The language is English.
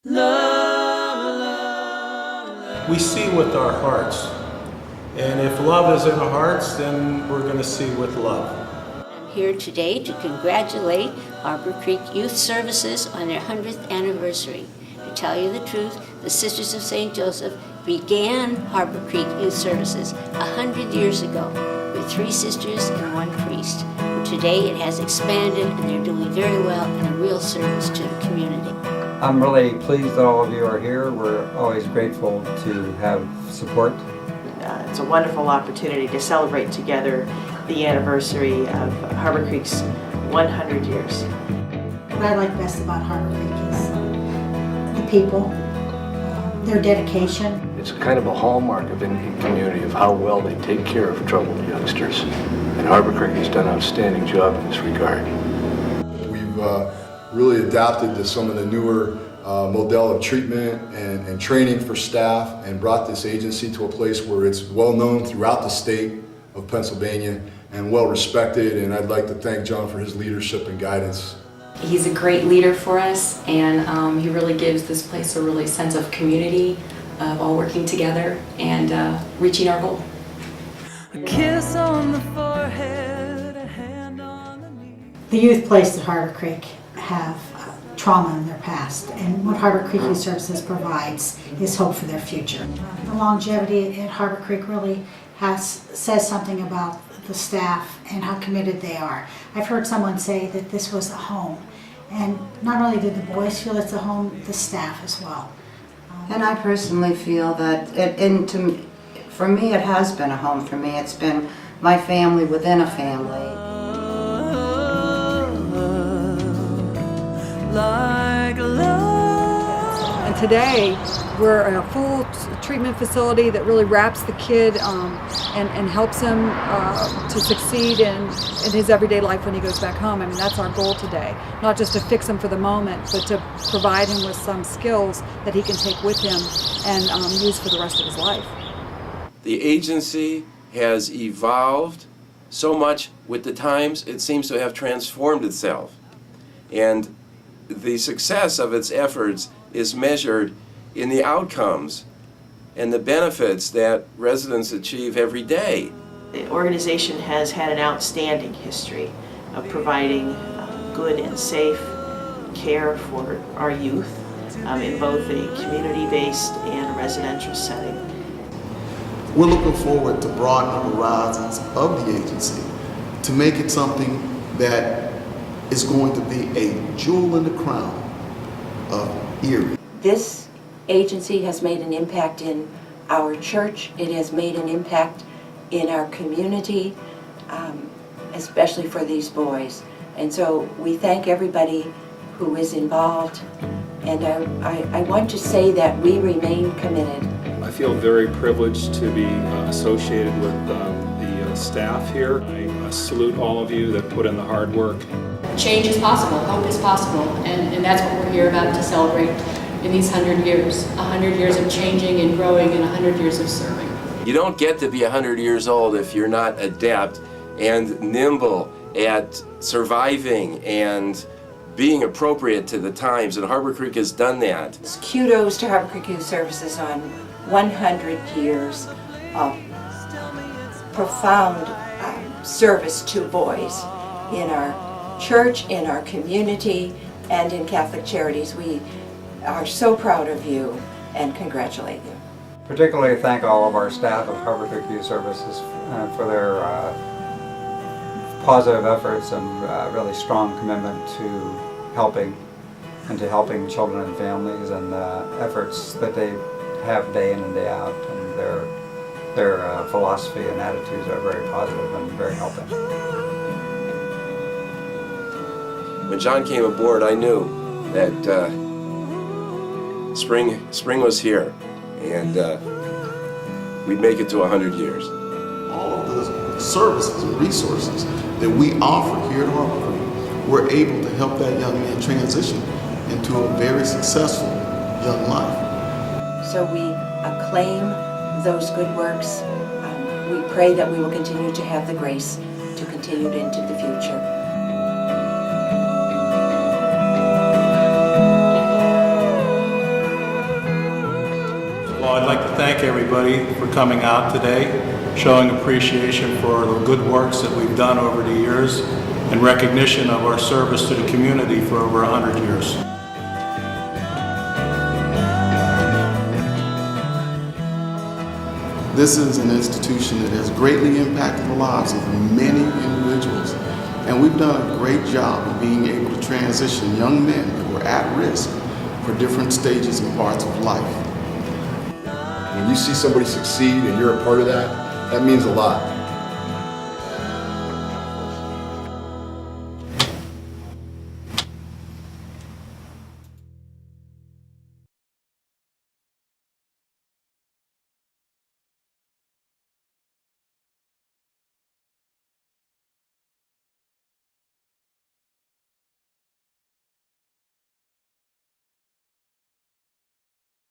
We see with our hearts, and if love is in our hearts, then we're going to see with love. I'm here today to congratulate Harborcreek Youth Services on their 100th anniversary. To tell you the truth, the Sisters of St. Joseph began Harborcreek Youth Services 100 years ago with 3 sisters and 1 priest. Today it has expanded and they're doing very well and a real service to the community. I'm really pleased that all of you are here. We're always grateful to have support. It's a wonderful opportunity to celebrate together the anniversary of Harborcreek's 100 years. What I like best about Harborcreek is the people, their dedication. It's kind of a hallmark of any community of how well they take care of troubled youngsters. And Harborcreek has done an outstanding job in this regard. We've really adapted to some of the newer model of treatment and training for staff and brought this agency to a place where it's well known throughout the state of Pennsylvania and well respected, and I'd like to thank John for his leadership and guidance. He's a great leader for us, and he really gives this place a really sense of community, of all working together and reaching our goal. A kiss on the forehead, a hand on the knee. The youth placed at Harborcreek have trauma in their past, and what Harborcreek Youth Services provides is hope for their future. The longevity at Harborcreek really says something about the staff and how committed they are. I've heard someone say that this was a home, and not only did the boys feel it's a home, the staff as well. And I personally feel that, for me it has been a home for me. It's been my family within a family. Like love. And today we're in a full treatment facility that really wraps the kid and helps him to succeed in his everyday life when he goes back home. I mean, that's our goal today. Not just to fix him for the moment, but to provide him with some skills that he can take with him and use for the rest of his life. The agency has evolved so much with the times, it seems to have transformed itself. And the success of its efforts is measured in the outcomes and the benefits that residents achieve every day. The organization has had an outstanding history of providing good and safe care for our youth in both a community-based and a residential setting. We're looking forward to broaden the horizons of the agency to make it something that is going to be a jewel in the crown of Erie. This agency has made an impact in our church. It has made an impact in our community, especially for these boys. And so we thank everybody who is involved. And I want to say that we remain committed. I feel very privileged to be associated with the staff here. I salute all of you that put in the hard work. Change is possible, hope is possible, and that's what we're here about to celebrate in these 100 years. 100 years of changing and growing and 100 years of serving. You don't get to be 100 years old if you're not adept and nimble at surviving and being appropriate to the times, and Harborcreek has done that. Kudos to Harborcreek Youth Services on 100 years of profound service to boys in our church, in our community, and in Catholic Charities. We are so proud of you and congratulate you. Particularly thank all of our staff of Harborcreek Youth Services for their positive efforts and really strong commitment to helping children and families, and efforts that they have day in and day out, and their philosophy and attitudes are very positive and very helping. When John came aboard, I knew that spring was here, and we'd make it to 100 years. All of the services and resources that we offer here at Harborcreek, we're able to help that young man transition into a very successful young life. So we acclaim those good works. We pray that we will continue to have the grace to continue it into the future. everybody for coming out today, showing appreciation for the good works that we've done over the years and recognition of our service to the community for over 100 years. This is an institution that has greatly impacted the lives of many individuals, and we've done a great job of being able to transition young men that were at risk for different stages and parts of life. When you see somebody succeed and you're a part of that, that means a lot.